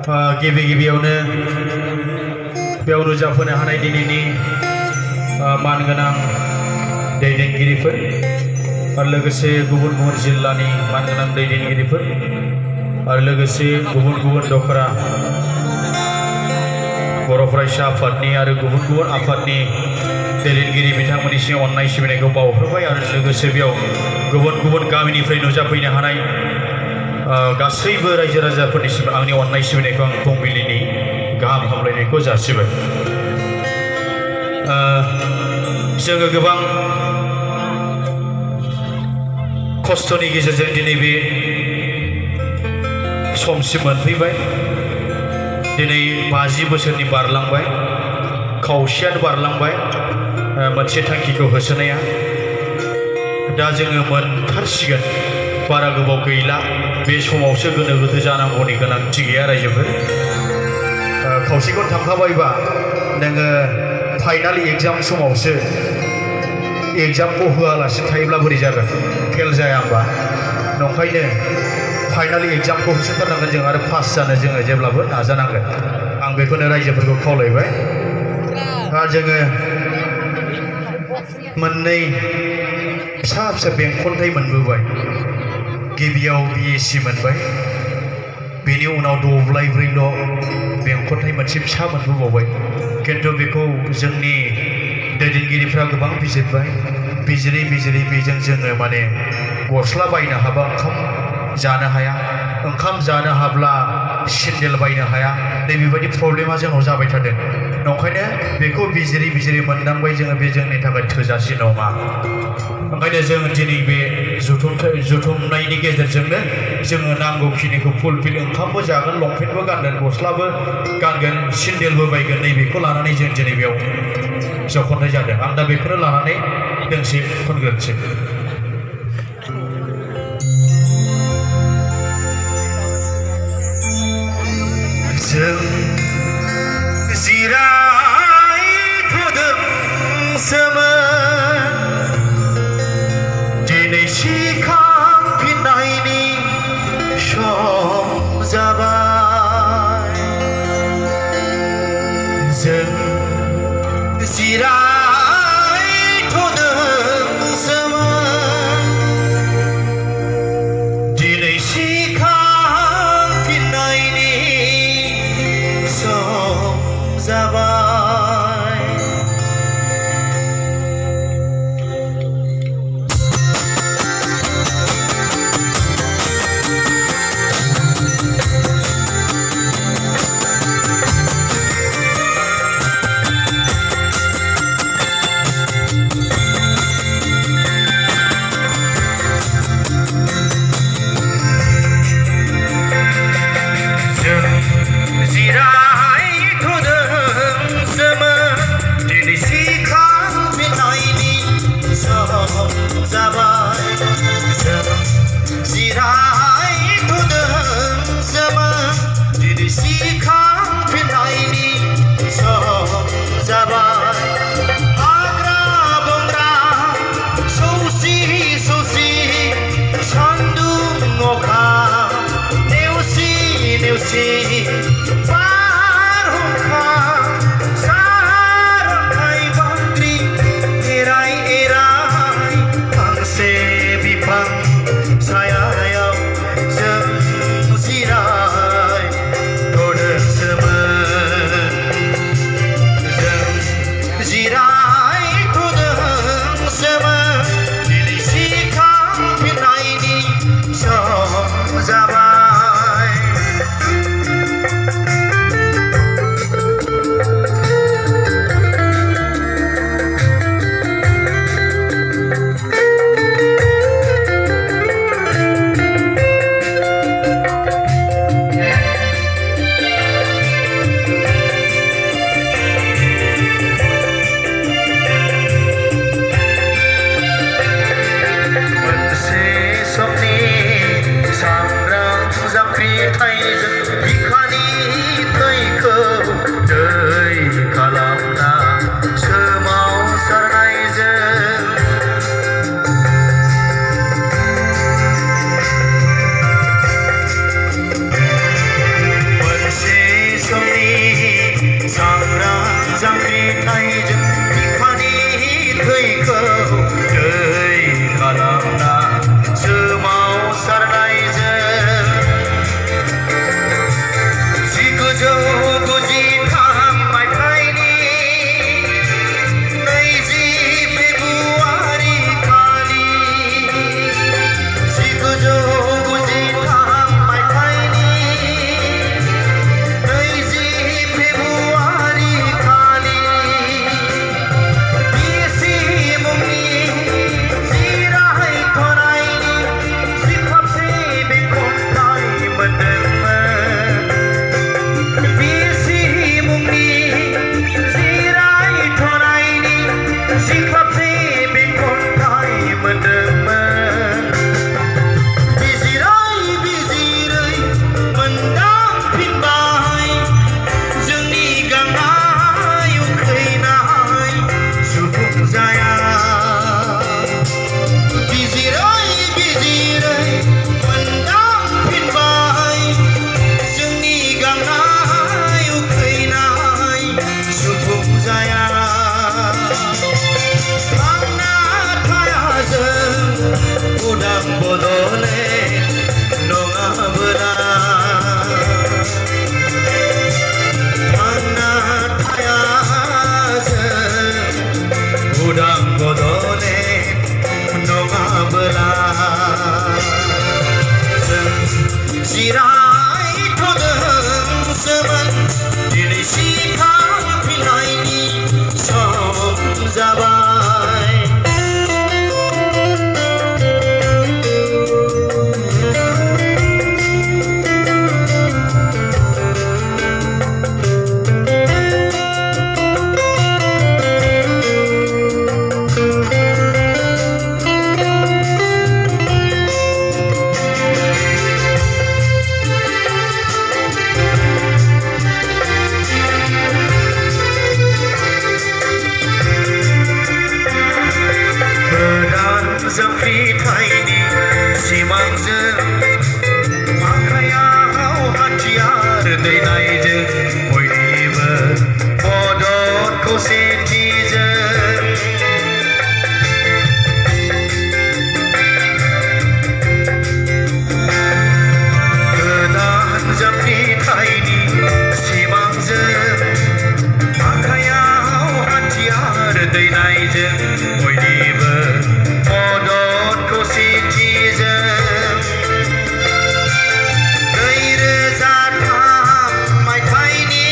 गिबि गिबियावनो बेयाव नुजाफोनो हानाय दिनैनि मानगोनां दैदेनगिरिफोर आरो लोगोसे गुबुन गुबुन जिल्लानि मानगोनां दैदेनगिरिफोर आरो लोगोसे गुबुन गुबुन दखरा बर' फरायसा आफादनि आरो गुबुन गुबुन आफादनि दैदेनगिरि बिथांमोननिसिम अननाय सिबिनायखौ बावहरबाय आरो लोगोसे बेयाव गुबुन गुबुन गामिनिफ्राय नुजाफैनो हानाय गासैबो रायजो राजाफोरनिसिम आंनि अननाय सिबिनायखौ आं फुंबिलिनि गाहाम हामलायनायखौ जासिबाय। जोङो गोबां खस्थ'नि गेजेरजों दिनै बे समसिम मोनफैबाय। दिनै 50 बोसोरनि बारलांबाय, खावसेयानो बारलांबाय मोनसे थांखिखौ होसोनाया। दा जोङो मोनथारसिगोन, बारा गोबाव गैला। बे समावसो गोनो गोथो जानांगौनि गोनांथि गैया रायजोफोर। खावसेखौ थांखाबायबा नोङो फाइनाल एग्जाम समावसो एग्जामखौ होआलासिनो थायोब्ला बोरै जागोन? फेल जाया होमबा? नंखायनो फाइनाल एग्जामखौ होसोथारनांगोन जों आरो पास जानो जोङो जेब्लाबो नाजानांगोन। आं बेखौनो रायजोफोरखौ खावलायबाय। जोङो मोननै फिसा फिसा बेंखनथाय मोनबोबाय। गिबियाव BSc मोनबाय, बेनि उनाव दब्लायब्रैल' बेंखनथाय मोनसे फिसा मोनबोबावबाय। खिन्थु बेखौ जोंनि दैदेनगिरिफ्रा गोबां बिजिरबाय, बिजिरै बिजिरै बेजों जोङो माने गस्ला बायनो हाबा ओंखाम जानो हाया, ओंखाम जानो हाब्ला सेन्देल बायनो हाया। नैबेबायदि प्रब्लेमा जोंनाव जाबाय थादों। नंखायनो बेखौ बिजिरै बिजिरै मोनदांबाय जोङो बे जोंनि थाखाय थोजासे नङा। ओंखायनो जों दिनै बे जुथुमनायनि गेजेरजोंनो जोङो नांगौखिनिखौ फुलफिल, ओंखामबो जागोन, लंपेन्टबो गानगोन, गस्लाबो गानगोन, सेन्देलबो बायगोन। नैबेखौ लानानै जों दिनै बेयाव जखननाय जादों। आं दा बेखौनो लानानै दोंसे खनग्रोनोसै। जों जिरायथ'दोंसोमोन, दिनै सिखांफिननायनि सम जाबाय। जों जिरायथ'दोंसोमोन, दिनै सिखांफिननायनि सम जाबाय। जाबाय। फिनायजों बिफानि थैखौ दै खालामना सोमावसारनायजों 1993 मायथाइनि 20 फेब्रुवारि खालि 1993 मायथाइनि 20 फेब्रुवारि खालि बिएसि मुंनि जिरायथ'नायनि जिखाबसे बे खन्थाइ मोनदोंमोन बिएसि मुंनि जिरायथ'नायनि जिखाबसे बे खन्थाइ मोनदोंमोन बिजिरै बिजिरै मोनदांफिनबाय जोंनि गांनाय उखैनाय सुबुं जाया बिजिरै बिजिरै मोनदांफिनबाय जोंनि गांनाय उखैनाय सुबुं जाया थांना थाया जों उदां बदले नङाबोला थांना थाया जों उदां बदले नङाबोला जों जिरायथ'दोंसोमोन दिनै सिखारफिननायनि सम जाबाय गोदान जांख्रिथायनि सिमांजों आखायाव हाथियार दैनायजों बयनिबो मदद खौसेथिजों गोदान जांख्रिथायनि सिमांजों आखायाव हाथियार दैनायजों बयनिबो मदद खौसेथिजों 2003 मायथाइनि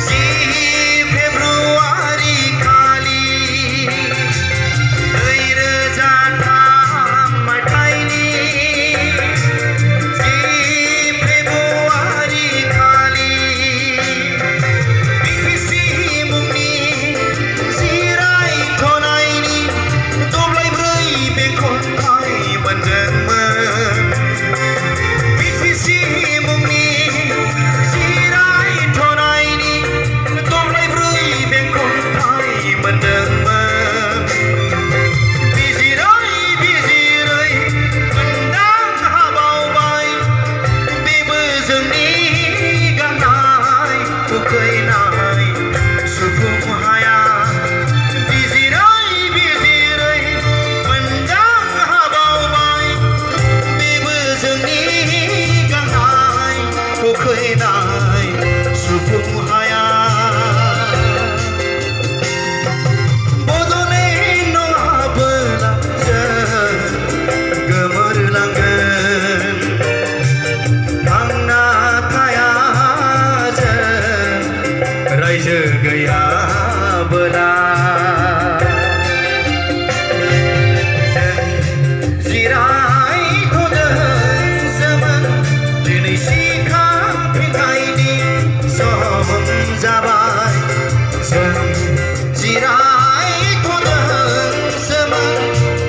10 फेब्रुवारि खालि 2003 मायथाइनि 10 फेब्रुवारि खालि बिएसि मुंनि जिरायथ'नायनि दब्लायब्रै बे खन्थाइ मोनदोंमोन बिएसि मुंनि जिरायथ'नायनि दब्लायब्रै बे खन्थाइ मोनदोंमोन बिजिरै बिजिरै मोनदांहाबावबाय बेबो जोंनि गांनाय उखैनाय सुफुं हाया बिजिरै बिजिरै मोनदांहाबावबाय बेबो जोंनि गांनाय उखैनाय सुफुं हाया बदले नङाबोला जों गोमोरलांगोन थांना थाया जों रायजो गैयाबोला जों जिरायथ'दोंसोमोन दिनै सिखारफिननायनि सम जाबाय जों जिरायथ'दोंसोमोन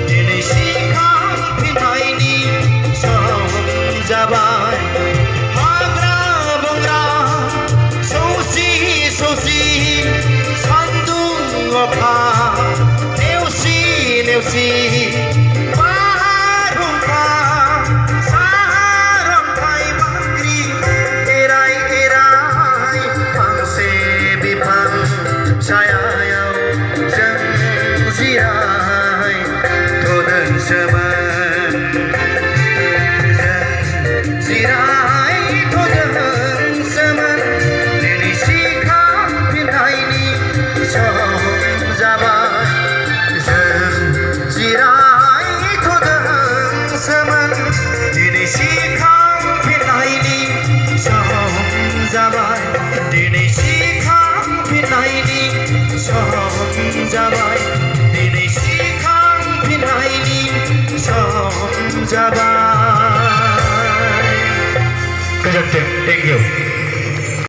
दिनै सिखारफिननायनि सम जाबाय हाग्रा बंग्रा सौसि सौसि सान्दुं अखा नेवसि नेवसि बारहुंखा सारन्थाइ बांग्रि एराय एराय फांसे बिफां सम जाबाय दिनै सिखांफिननायनि सम जाबाय गोजोन्थों थेंक इउ